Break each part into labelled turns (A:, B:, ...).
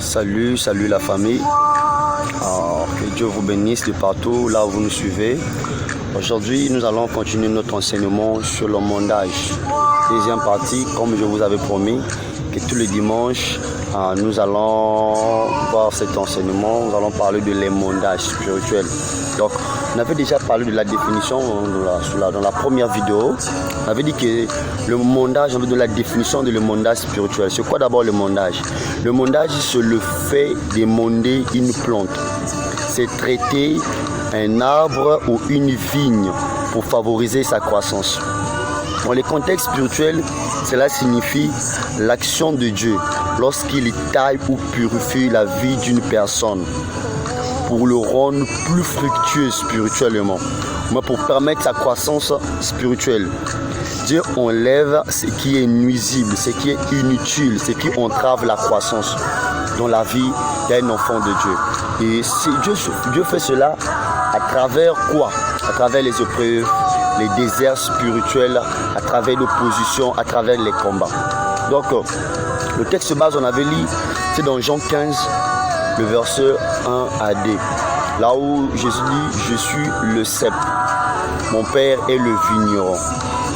A: Salut la famille. Que Dieu vous bénisse de partout là où vous nous suivez. Aujourd'hui, nous allons continuer notre enseignement sur le mondage. Deuxième partie, comme je vous avais promis, que tous les dimanches, nous allons voir cet enseignement. Nous allons parler de l'émondage spirituel. Donc, on avait déjà parlé de la définition dans la première vidéo. On avait dit que le mondage, on avait de la définition de l'émondage spirituel. C'est quoi d'abord le mondage? Le mondage, c'est le fait d'émonder une plante. C'est traiter un arbre ou une vigne pour favoriser sa croissance. Dans le contexte spirituel, cela signifie l'action de Dieu lorsqu'il taille ou purifie la vie d'une personne pour le rendre plus fructueux spirituellement, mais pour permettre sa croissance spirituelle. Dieu enlève ce qui est nuisible, ce qui est inutile, ce qui entrave la croissance dans la vie d'un enfant de Dieu. Et Dieu fait cela à travers quoi? À travers les épreuves, les déserts spirituels, à travers l'opposition, à travers les combats. Donc, le texte base, on avait lu, c'est dans Jean 15, le verset 1 à 2. Là où Jésus dit, je suis le cep, mon Père est le vigneron.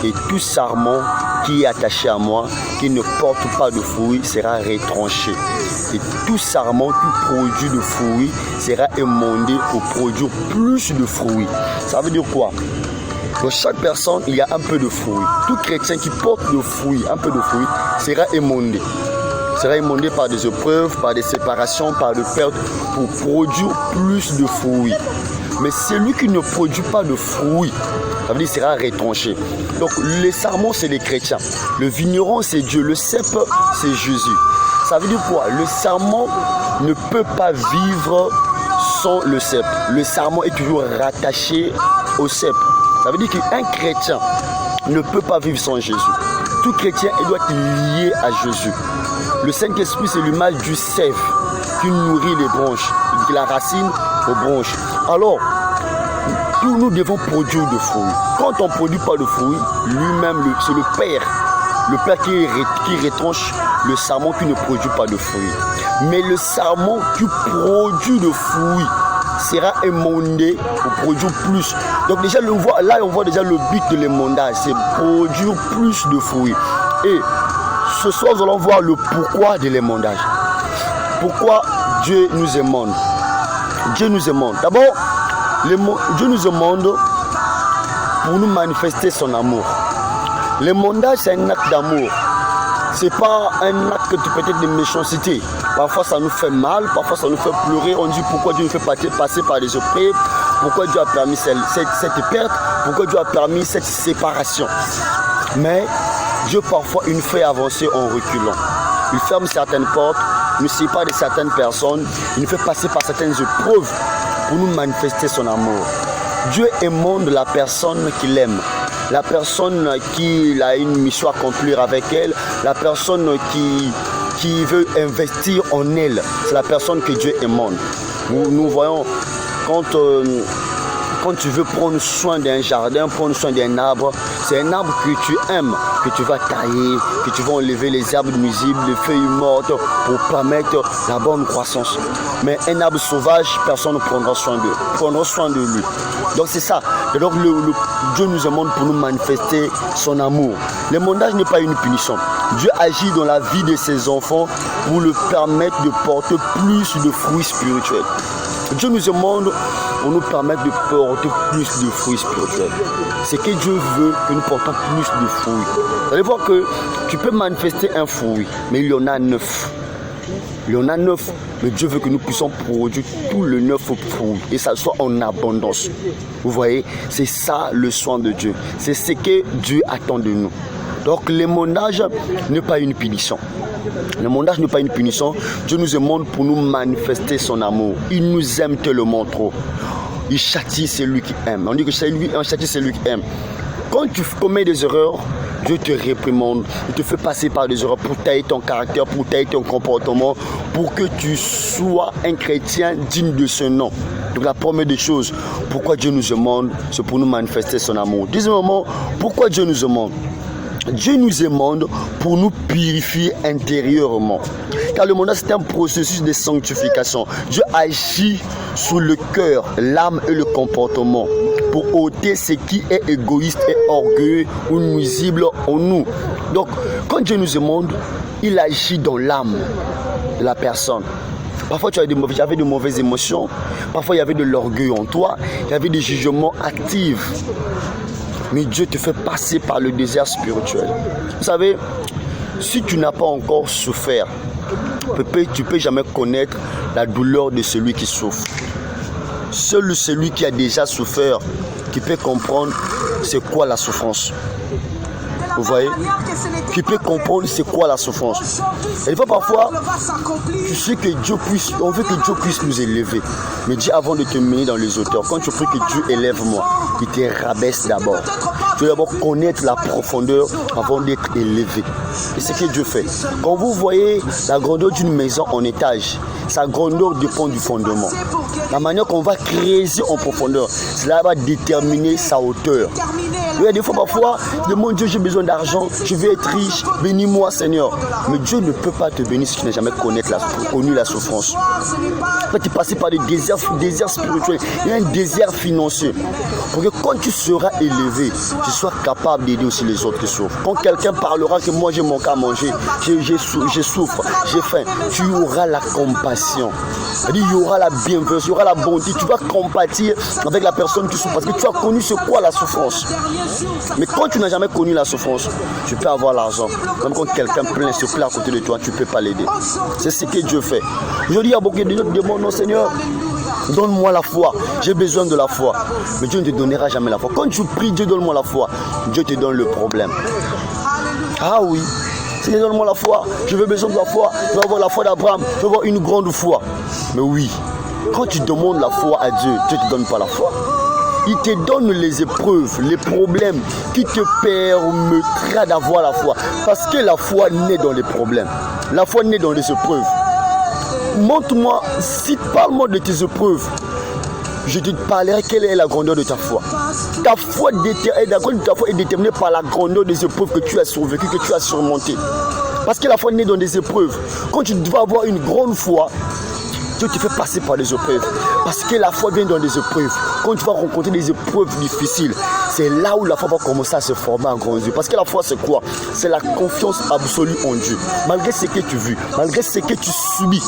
A: Et tout sarment qui est attaché à moi, qui ne porte pas de fruits, sera retranché. Et tout sarment qui produit de fruits sera émondé pour produire plus de fruits. Ça veut dire quoi? Pour chaque personne, il y a un peu de fruits. Tout chrétien qui porte de fruits, un peu de fruits, sera émondé. Sera émondé par des épreuves, par des séparations, par des pertes, pour produire plus de fruits. Mais celui qui ne produit pas de fruits, ça veut dire qu'il sera retranché. Donc les sarments, c'est les chrétiens. Le vigneron, c'est Dieu. Le cep, c'est Jésus. Ça veut dire quoi? Le sarment ne peut pas vivre sans le cep. Le sarment est toujours rattaché au cep. Ça veut dire qu'un chrétien ne peut pas vivre sans Jésus. Tout chrétien il doit être lié à Jésus. Le Saint-Esprit, c'est l'image du sève qui nourrit les branches, de la racine aux branches. Alors, nous devons produire des fruits. Quand on ne produit pas de fruits, lui-même, c'est le Père qui retranche le sarment qui ne produit pas de fruits. Mais le sarment qui produit de fruits sera émondé pour produire plus. Donc déjà, on voit déjà le but de l'émondage, c'est produire plus de fruits. Et ce soir, nous allons voir le pourquoi de l'émondage. Pourquoi Dieu nous émonde? Dieu nous émonde. D'abord, Dieu nous émonde pour nous manifester son amour. L'émondage, c'est un acte d'amour. Ce n'est pas un acte peut-être de méchanceté. Parfois ça nous fait mal, parfois ça nous fait pleurer. On dit pourquoi Dieu nous fait passer par des épreuves, pourquoi Dieu a permis cette perte, pourquoi Dieu a permis cette séparation. Mais Dieu parfois il nous fait avancer en reculant. Il ferme certaines portes, il nous sépare de certaines personnes, il nous fait passer par certaines épreuves pour nous manifester son amour. Dieu émonde la personne qu'il aime. La personne qui a une mission à accomplir avec elle, la personne qui veut investir en elle, c'est la personne que Dieu émonde. Nous voyons quand tu veux prendre soin d'un jardin, prendre soin d'un arbre, c'est un arbre que tu aimes, que tu vas tailler, que tu vas enlever les herbes nuisibles, les feuilles mortes pour permettre la bonne croissance. Mais un arbre sauvage, personne ne prendra soin de lui. Donc c'est ça. Et donc Dieu nous demande pour nous manifester son amour. L'émondage n'est pas une punition. Dieu agit dans la vie de ses enfants pour leur permettre de porter plus de fruits spirituels. Dieu nous demande pour nous permettre de porter plus de fruits spirituels. C'est que Dieu veut que nous portons plus de fruits. Vous allez voir que tu peux manifester un fruit, mais il y en a 9. Il y en a 9, mais Dieu veut que nous puissions produire tout le 9 fruits et ça soit en abondance. Vous voyez, c'est ça le soin de Dieu. C'est ce que Dieu attend de nous. Donc l'émondage n'est pas une punition. L'émondage n'est pas une punition. Dieu nous émonde pour nous manifester son amour. Il nous aime tellement trop. Il châtie celui qui aime. On dit que on châtie celui qui aime. Quand tu commets des erreurs, Dieu te réprimande, il te fait passer par des erreurs pour tailler ton caractère, pour tailler ton comportement, pour que tu sois un chrétien digne de ce nom. Donc la première des choses, pourquoi Dieu nous demande, c'est pour nous manifester son amour. Deuxièmement, pourquoi Dieu nous demande? Dieu nous demande pour nous purifier intérieurement. Car le mondage, c'est un processus de sanctification. Dieu agit sur le cœur, l'âme et le comportement pour ôter ce qui est égoïste et orgueilleux ou nuisible en nous. Donc, quand Dieu nous demande, il agit dans l'âme de la personne. Parfois, tu avais de mauvaises émotions. Parfois, il y avait de l'orgueil en toi. Il y avait des jugements actifs. Mais Dieu te fait passer par le désert spirituel. Vous savez, si tu n'as pas encore souffert, tu ne peux jamais connaître la douleur de celui qui souffre. Seul celui qui a déjà souffert qui peut comprendre c'est quoi la souffrance. Vous voyez, qui peut comprendre c'est quoi la souffrance. Et des fois parfois, tu sais que Dieu puisse, on veut que Dieu puisse nous élever. Mais Dieu, avant de te mener dans les hauteurs, quand tu pries que Dieu élève-moi, il te rabaisse d'abord. Tu dois d'abord connaître la profondeur avant d'être élevé. Et c'est ce que Dieu fait. Quand vous voyez la grandeur d'une maison en étage, sa grandeur dépend du fondement. La manière qu'on va creuser en profondeur, cela va déterminer sa hauteur. Il y a des fois parfois, demande Dieu, j'ai besoin d'argent, je veux être riche, bénis-moi Seigneur. Mais Dieu ne peut pas te bénir si tu n'as jamais connu la souffrance. Tu es passé par des déserts spirituels, il y a un désert financier. Pour que quand tu seras élevé, tu sois capable d'aider aussi les autres qui souffrent. Quand quelqu'un parlera que moi j'ai mon cas à manger, je souffre, j'ai faim, tu auras la compassion. Il y aura la bienveillance, il y aura la bonté, tu vas compatir avec la personne qui souffre parce que tu as connu ce quoi la souffrance. Mais quand tu n'as jamais connu la souffrance, tu peux avoir l'argent. Même quand quelqu'un se plaint à côté de toi, tu ne peux pas l'aider. C'est ce que Dieu fait. Aujourd'hui, il y a beaucoup de gens qui demandent, non Seigneur, donne-moi la foi. J'ai besoin de la foi. Mais Dieu ne te donnera jamais la foi. Quand tu pries, Dieu donne-moi la foi. Dieu te donne le problème. Ah oui. Seigneur, donne-moi la foi. Je veux besoin de la foi. Je veux avoir la foi d'Abraham. Je veux avoir une grande foi. Mais oui, quand tu demandes la foi à Dieu, Dieu ne te donne pas la foi. Il te donne les épreuves, les problèmes qui te permettra d'avoir la foi. Parce que la foi naît dans les problèmes. La foi naît dans les épreuves. Montre-moi, parle-moi de tes épreuves. Je te parlerai quelle est la grandeur de ta foi. Ta foi est déterminée par la grandeur des épreuves que tu as survécues, que tu as surmontées. Parce que la foi naît dans des épreuves. Quand tu dois avoir une grande foi, Dieu te fait passer par des épreuves. Parce que la foi vient dans des épreuves. Quand tu vas rencontrer des épreuves difficiles, c'est là où la foi va commencer à se former en grands yeux. Parce que la foi, c'est quoi? C'est la confiance absolue en Dieu. Malgré ce que tu vis, malgré ce que tu subis,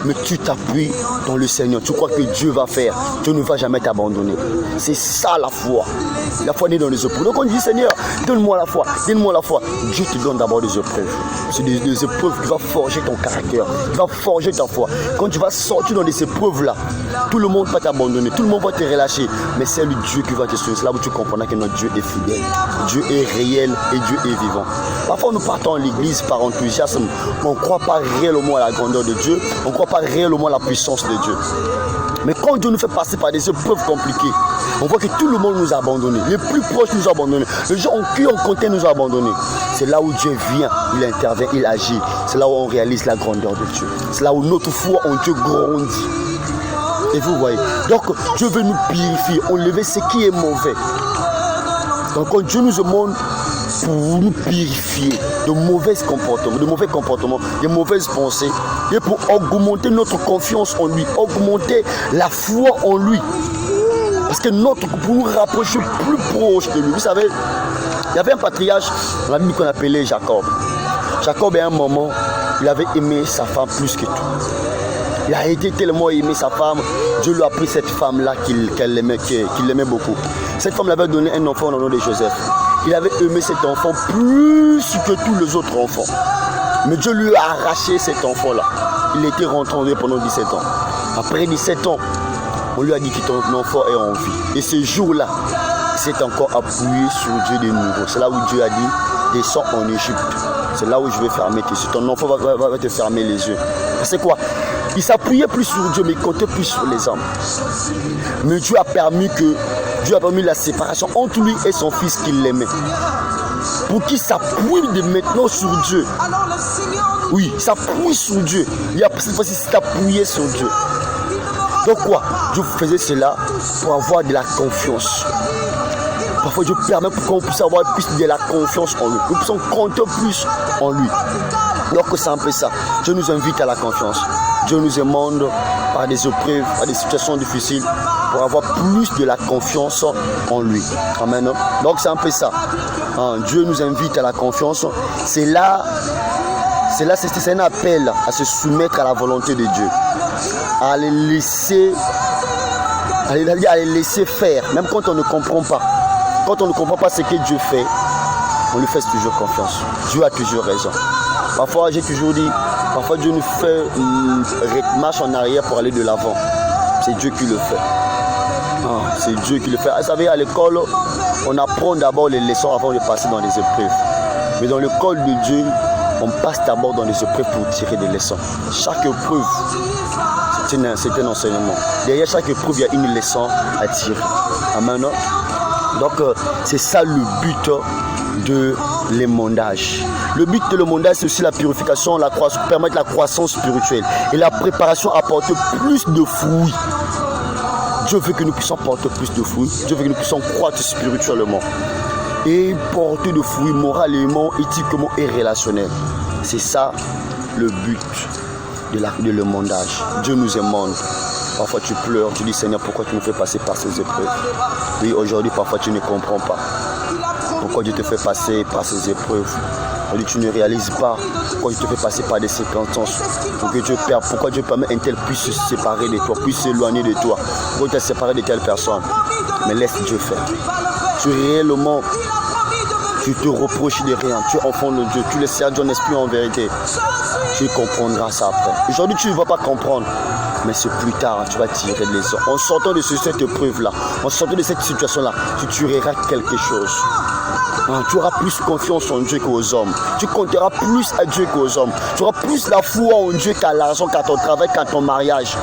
A: mais tu t'appuies dans le Seigneur. Tu crois que Dieu va faire. Dieu ne va jamais t'abandonner. C'est ça la foi. La foi naît dans les épreuves. Donc on dit, Seigneur, donne-moi la foi. Donne-moi la foi. Dieu te donne d'abord des épreuves. C'est des épreuves qui vont forger ton caractère, qui vont forger ta foi. Quand tu vas sortir dans ces épreuves-là, tout le monde va t'abandonner, tout le monde va te relâcher. Mais c'est le Dieu qui va te sauver. C'est là où tu comprendras que notre Dieu est fidèle. Dieu est réel et Dieu est vivant. Parfois, nous partons à l'église par enthousiasme, mais on ne croit pas réellement à la grandeur de Dieu. On ne croit pas réellement à la puissance de Dieu. Mais quand Dieu nous fait passer par des épreuves compliquées, on voit que tout le monde nous a abandonnés. Les plus proches nous ont abandonnés. Les gens qui ont compté nous ont abandonnés. C'est là où Dieu vient, il intervient, il agit. C'est là où on réalise la grandeur de Dieu. C'est là où notre foi en Dieu grandit. Et vous voyez. Donc Dieu veut nous purifier, enlever ce qui est mauvais. Donc quand Dieu nous demande pour nous purifier de mauvais comportements, de mauvaises pensées, et pour augmenter notre confiance en lui, augmenter la foi en lui. Parce que pour nous rapprocher plus proche de lui. Vous savez, il y avait un patriarche dans la Bible qu'on appelait Jacob. Jacob, à un moment, il avait aimé sa femme plus que tout. Il a été tellement aimé sa femme, Dieu lui a pris cette femme-là qu'il aimait beaucoup. Cette femme lui avait donné un enfant au nom de Joseph. Il avait aimé cet enfant plus que tous les autres enfants. Mais Dieu lui a arraché cet enfant-là. Il était rentré pendant 17 ans. Après 17 ans, on lui a dit que ton enfant est en vie. Et ce jour-là, il s'est encore appuyé sur Dieu de nouveau. C'est là où Dieu a dit, descends en Égypte. C'est là où je vais fermer tes yeux. Ton enfant va te fermer les yeux. C'est quoi? Il s'appuyait plus sur Dieu, mais il comptait plus sur les hommes. Mais Dieu a permis la séparation entre lui et son fils qu'il aimait. Pour qu'il s'appuie de maintenant sur Dieu. Oui, il s'appuie sur Dieu. Cette fois-ci, il s'est appuyé sur Dieu. Donc quoi? Dieu faisait cela pour avoir de la confiance. Parfois Dieu permet pour qu'on puisse avoir plus de la confiance en lui. Nous puissions compter plus en lui. Donc c'est un peu ça. Dieu nous invite à la confiance. Dieu nous demande par des épreuves, par des situations difficiles, pour avoir plus de la confiance en lui. Amen. Donc c'est un peu ça. Dieu nous invite à la confiance. C'est un appel à se soumettre à la volonté de Dieu. À les laisser faire, même quand on ne comprend pas. Quand on ne comprend pas ce que Dieu fait, on lui fait toujours confiance. Dieu a toujours raison. Parfois, j'ai toujours dit, parfois Dieu nous fait une marche en arrière pour aller de l'avant. C'est Dieu qui le fait. C'est Dieu qui le fait. Vous savez, à l'école, on apprend d'abord les leçons avant de passer dans les épreuves. Mais dans l'école de Dieu, on passe d'abord dans les épreuves pour tirer des leçons. Chaque épreuve, c'est un enseignement. Derrière chaque épreuve, il y a une leçon à tirer. Amen. Donc, c'est ça le but de l'émondage. Le but de l'émondage, c'est aussi la purification, permettre la croissance spirituelle et la préparation à porter plus de fruits. Dieu veut que nous puissions porter plus de fruits. Dieu veut que nous puissions croître spirituellement et porter de fruits moralement, éthiquement et relationnels. C'est ça le but de l'émondage. Dieu nous émonde. Parfois tu pleures, tu dis Seigneur, pourquoi tu me fais passer par ces épreuves? Oui, aujourd'hui, parfois tu ne comprends pas. Pourquoi Dieu te fait passer par ces épreuves? Aujourd'hui, tu ne réalises pas pourquoi Dieu te fait passer par des circonstances. Pourquoi Dieu permet un tel puisse se séparer de toi, puisse s'éloigner de toi. Pourquoi tu es séparé de telle personne? Mais laisse Dieu faire. Réellement, tu te reproches de rien. Tu es enfant de Dieu. Tu le sers ton esprit en vérité. Tu comprendras ça après. Aujourd'hui, tu ne vas pas comprendre. Mais c'est plus tard, tu vas tirer des leçons. En sortant de cette épreuve-là, en sortant de cette situation-là, tu tireras quelque chose. Tu auras plus confiance en Dieu qu'aux hommes. Tu compteras plus à Dieu qu'aux hommes. Tu auras plus la foi en Dieu qu'à l'argent, qu'à ton travail, qu'à ton mariage.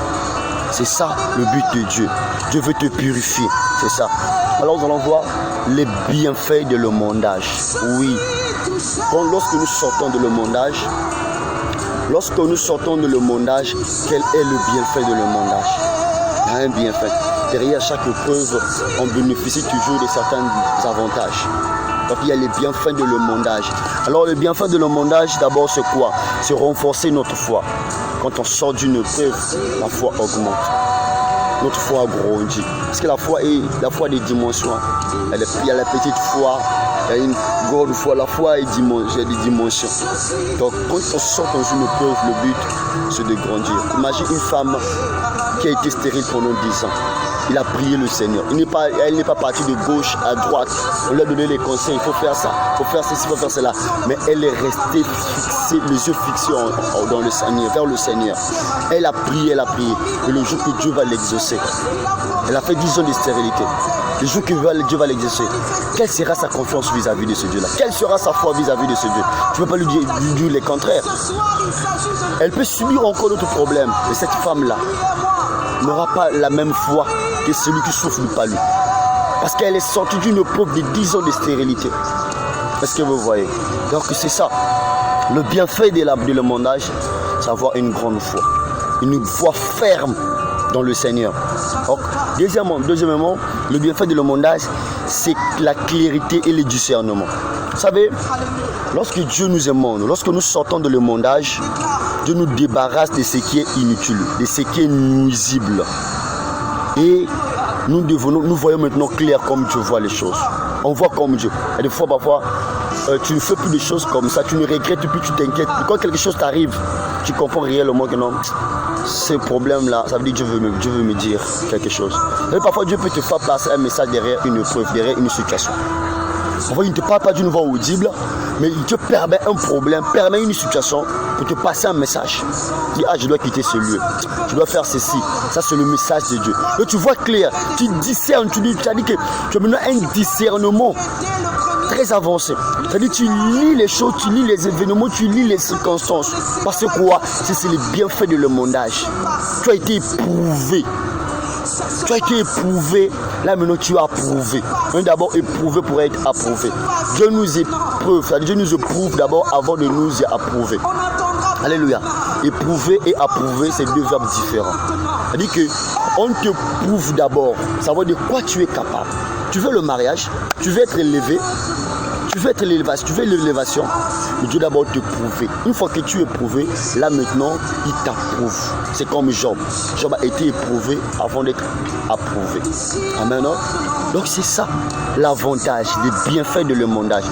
A: C'est ça le but de Dieu. Dieu veut te purifier. C'est ça. Alors nous allons voir les bienfaits de l'émondage. Oui. Lorsque nous sortons de l'émondage, quel est le bienfait de l'émondage? Il y a un bienfait. Derrière chaque épreuve, on bénéficie toujours de certains avantages. Donc il y a les bienfaits de l'émondage. Alors le bienfait de l'émondage, d'abord c'est quoi? C'est renforcer notre foi. Quand on sort d'une épreuve, la foi augmente. Notre foi grandit. Parce que la foi a des dimensions. Il y a la petite foi, il y a une grande foi. La foi a des dimensions. Donc quand on sort dans une épreuve, le but c'est de grandir. Imagine une femme qui a été stérile pendant 10 ans. Il a prié le Seigneur. Elle n'est pas partie de gauche à droite. On lui a donné les conseils. Il faut faire ça, il faut faire ceci, il faut faire cela. Mais elle est restée fixée, les yeux fixés dans le Seigneur, vers le Seigneur. Elle a prié. Et le jour que Dieu va l'exaucer, elle a fait 10 ans de stérilité. Le jour que Dieu va l'exaucer, quelle sera sa confiance vis-à-vis de ce Dieu-là? Quelle sera sa foi vis-à-vis de ce Dieu? Tu ne peux pas lui dire le contraire. Elle peut subir encore d'autres problèmes. Mais cette femme-là n'aura pas la même foi que celui qui souffre du palu. Parce qu'elle est sortie d'une épreuve de 10 ans de stérilité. Est-ce que vous voyez? Donc c'est ça. Le bienfait de l'émondage, c'est avoir une grande foi. Une foi ferme dans le Seigneur. Donc, deuxièmement, le bienfait de l'émondage, c'est la clarté et le discernement. Vous savez, lorsque Dieu nous émonde, lorsque nous sortons de l'émondage, Dieu nous débarrasse de ce qui est inutile, de ce qui est nuisible. Et nous voyons maintenant clair comme Dieu voit les choses. On voit comme Dieu. Et des fois, parfois, tu ne fais plus des choses comme ça, tu ne regrettes plus, tu t'inquiètes. Quand quelque chose t'arrive, tu comprends réellement que non, ce problème-là, ça veut dire que Dieu veut me dire quelque chose. Et parfois, Dieu peut te faire passer un message derrière une épreuve, derrière une situation. Parfois, il ne te parle pas d'une voix audible, mais il te permet un problème, permet une situation pour te passer un message. Tu dis, je dois quitter ce lieu, je dois faire ceci. Ça, c'est le message de Dieu. Et tu vois clair, tu discernes, tu as dit que tu as maintenant un discernement très avancé. C'est-à-dire tu lis les choses, tu lis les événements, tu lis les circonstances. Parce que quoi? C'est les bienfaits de l'émondage. Tu as été éprouvé. Tu as été éprouvé, là maintenant tu as approuvé. On est d'abord éprouvé pour être approuvé. Dieu nous éprouve, c'est-à-dire Dieu nous éprouve d'abord avant de nous approuver. Alléluia. Éprouver et approuver, c'est deux verbes différents. C'est-à-dire qu'on te prouve d'abord, savoir de quoi tu es capable. Tu veux le mariage, tu veux être élevé, tu veux l'élévation, mais Dieu d'abord te prouver. Une fois que tu es éprouvé, là maintenant, il t'approuve. C'est comme Job. Job a été éprouvé avant d'être approuvé. Amen. Donc c'est ça l'avantage, les bienfaits de l'émondage.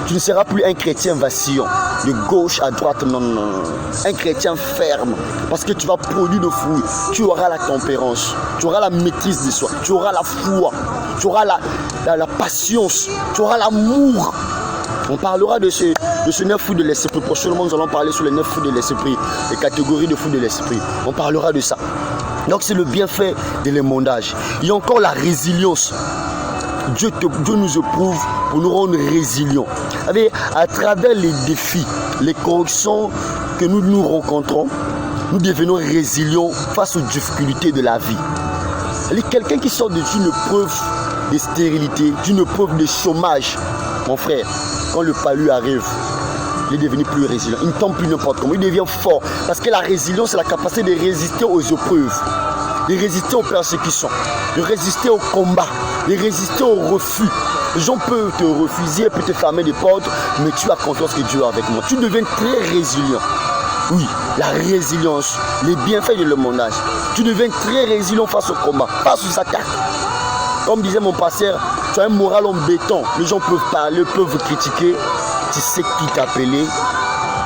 A: Tu ne seras plus un chrétien vacillant, de gauche à droite, non. Un chrétien ferme, parce que tu vas produire de fruits. Tu auras la tempérance, tu auras la maîtrise de soi, tu auras la foi, tu auras la patience, tu auras l'amour. On parlera de ces 9 fruits de l'esprit. Prochainement, nous allons parler sur les 9 fruits de l'esprit, les catégories de fruits de l'esprit. On parlera de ça. Donc, c'est le bienfait de l'émondage. Il y a encore la résilience. Dieu nous éprouve pour nous rendre résilients. À travers les défis, les corrections que nous rencontrons, nous devenons résilients face aux difficultés de la vie. Quelqu'un qui sort d'une épreuve de stérilité, d'une épreuve de chômage, mon frère, quand le palu arrive, il est devenu plus résilient. Il ne tombe plus n'importe comment, il devient fort. Parce que la résilience, c'est la capacité de résister aux épreuves, de résister aux persécutions, de résister au combat, de résister au refus. Les gens peuvent te refuser, peuvent te fermer des portes, mais tu as confiance que Dieu est avec moi. Tu deviens très résilient. Oui, la résilience, les bienfaits de l'émondage. Tu deviens très résilient face au combat, face aux attaques. Comme disait mon pasteur, tu as un moral en béton. Les gens peuvent parler, peuvent critiquer. Tu sais qui t'a appelé,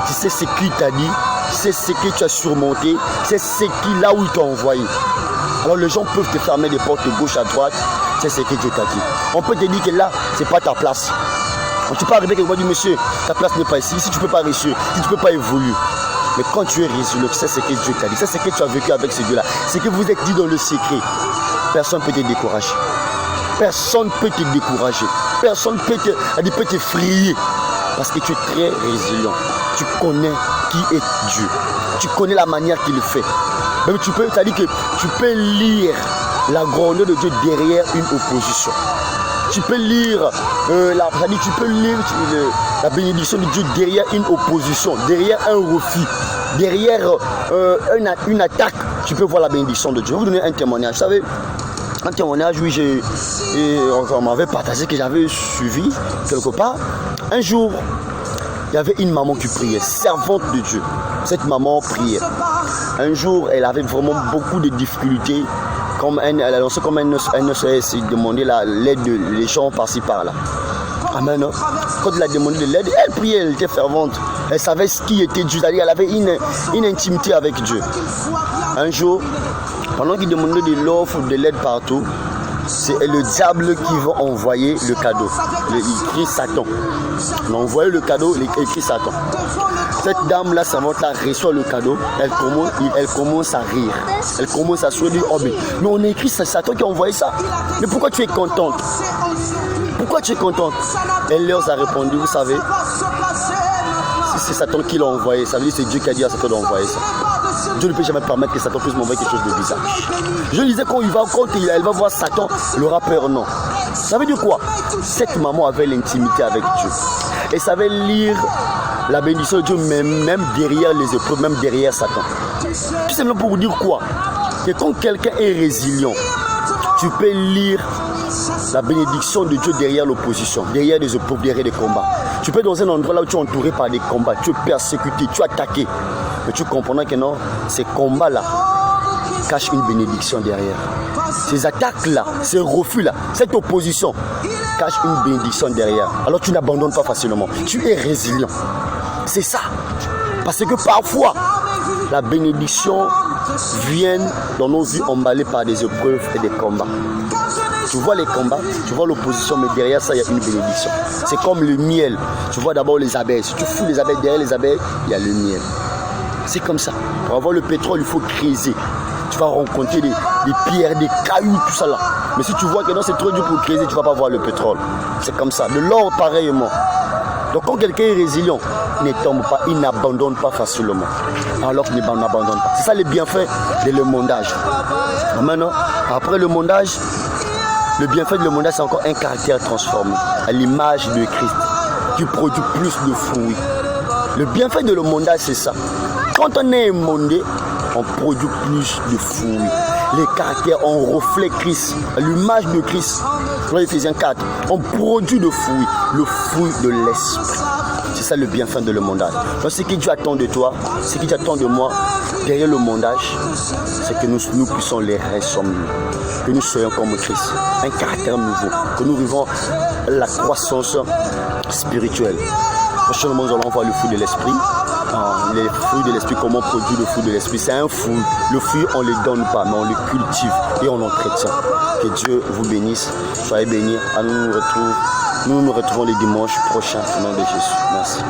A: tu sais ce qu'il t'a dit, tu sais ce que tu as surmonté, tu sais ce qui là où il t'a envoyé. Alors les gens peuvent te fermer des portes de gauche à droite, tu sais ce que Dieu t'a dit. On peut te dire que là, c'est pas ta place. Tu peux arriver quelqu'un dire, monsieur, ta place n'est pas ici, si tu ne peux pas réussir, si tu ne peux pas évoluer. Mais quand tu es résilient, tu sais ce que Dieu t'a dit, c'est ce que tu as vécu avec ce Dieu-là, c'est que vous êtes dit dans le secret. Personne ne peut te décourager. Personne ne peut te décourager. Personne ne peut te frayer. Parce que tu es très résilient. Tu connais qui est Dieu. Tu connais la manière qu'il fait. Même c'est-à-dire que tu peux lire la grandeur de Dieu derrière une opposition. Tu peux lire la bénédiction de Dieu derrière une opposition, derrière un refus, derrière une attaque. Tu peux voir la bénédiction de Dieu. Je vais vous donner un témoignage. Vous savez, un témoignage, oui, on m'avait partagé que j'avais suivi quelque part. Un jour, il y avait une maman qui priait, servante de Dieu. Cette maman priait. Un jour, elle avait vraiment beaucoup de difficultés. Elle annonçait comme elle ne se demandait l'aide des gens par-ci par-là. Amen. Quand elle a demandé de l'aide, elle priait, elle était fervente. Elle savait ce qui était Dieu. Elle avait une intimité avec Dieu. Un jour, pendant qu'il demandait de l'offre, de l'aide partout, c'est le diable qui va envoyer le cadeau. Il écrit Satan. On a envoyé le cadeau, il écrit Satan. Cette dame-là, servante-là, reçoit le cadeau, elle commence à rire. Elle commence à se dire, oh mais on a écrit Satan qui a envoyé ça. Mais pourquoi tu es contente? Pourquoi tu es contente? Elle leur a répondu, vous savez, si c'est Satan qui l'a envoyé, ça veut dire que c'est Dieu qui a dit à Satan d'envoyer ça. Dieu ne peut jamais permettre que Satan puisse m'envoyer quelque chose de bizarre. Je disais quand elle va voir Satan, elle aura peur, non. Ça veut dire quoi? Cette maman avait l'intimité avec Dieu. Elle savait lire la bénédiction de Dieu, même derrière les épreuves, même derrière Satan. Tout simplement pour vous dire quoi? Que quand quelqu'un est résilient, tu peux lire la bénédiction de Dieu derrière l'opposition, derrière les épreuves, derrière les combats. Tu peux être dans un endroit là où tu es entouré par des combats, tu es persécuté, tu es attaqué. Mais tu comprends que non, ces combats-là cachent une bénédiction derrière. Ces attaques-là, ces refus-là, cette opposition cache une bénédiction derrière. Alors tu n'abandonnes pas facilement. Tu es résilient. C'est ça. Parce que parfois, la bénédiction vient dans nos vies emballées par des épreuves et des combats. Tu vois les combats, tu vois l'opposition, mais derrière ça, il y a une bénédiction. C'est comme le miel. Tu vois d'abord les abeilles. Si tu fous les abeilles, derrière les abeilles, il y a le miel. C'est comme ça. Pour avoir le pétrole, il faut creuser. Tu vas rencontrer des pierres, des cailloux, tout ça là. Mais si tu vois que non, c'est trop dur pour creuser, tu ne vas pas voir le pétrole. C'est comme ça. De l'or, pareillement. Donc quand quelqu'un est résilient, il ne tombe pas, il n'abandonne pas facilement. Alors qu'il n'abandonne pas. C'est ça les bienfaits de l'émondage. Maintenant, après le mondage, le bienfait de l'émondage, c'est encore un caractère transformé. À l'image de Christ, qui produit plus de fruits. Le bienfait de l'émondage, c'est ça. Quand on est émondé, on produit plus de fruits. Les caractères, on reflète Christ, l'image de Christ. Dans Éphésiens 4, on produit le fruit de l'esprit. C'est ça le bienfait de l'emondage. Donc ce que Dieu attend de toi, ce que Dieu attend de moi, derrière le mondage, c'est que nous puissions les ressembler, que nous soyons comme Christ, un caractère nouveau, que nous vivons la croissance spirituelle. Prochainement, nous allons voir le fruit de l'esprit. Les fruits de l'esprit, comment on produit le fruit de l'esprit. C'est un fruit. Le fruit, on ne le donne pas, mais on le cultive et on l'entretient. Que Dieu vous bénisse. Soyez bénis. Nous nous retrouvons les dimanches prochains au nom de Jésus. Merci.